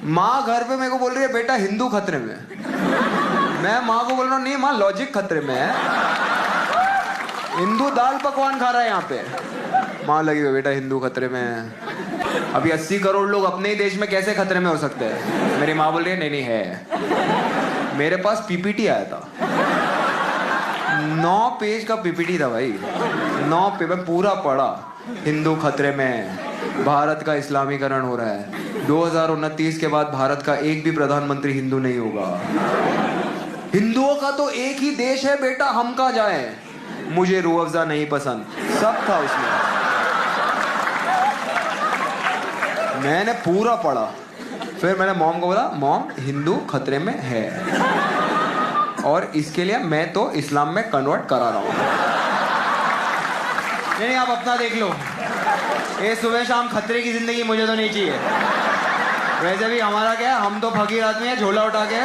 माँ घर पे मेरे को बोल रही है बेटा हिंदू खतरे में। मैं माँ को बोल रहा हूँ नहीं माँ लॉजिक खतरे में है, हिंदू दाल पकवान खा रहा है यहाँ पे। माँ लगी हुई बेटा हिंदू खतरे में है। अभी 80 करोड़ लोग अपने ही देश में कैसे खतरे में हो सकते हैं? मेरी माँ बोल रही है नहीं नहीं है। मेरे पास पीपीटी आया था, 9 पेज का पीपीटी था भाई, 9 पेज में पूरा पढ़ा। हिंदू खतरे में है, भारत का इस्लामीकरण हो रहा है, 2029 के बाद भारत का एक भी प्रधानमंत्री हिंदू नहीं होगा। हिंदुओं का तो एक ही देश है बेटा, हम कहाँ जाए? मुझे रूह अफ़ज़ा नहीं पसंद, सब था उसमें। मैंने पूरा पढ़ा, फिर मैंने मॉम को बोला मॉम हिंदू खतरे में है और इसके लिए मैं तो इस्लाम में कन्वर्ट करा रहा हूँ। नहीं आप अपना देख लो, ये सुबह शाम खतरे की जिंदगी मुझे तो नहीं चाहिए। वैसे भी हमारा क्या है, हम तो फकीर आदमी है, झोला उठा के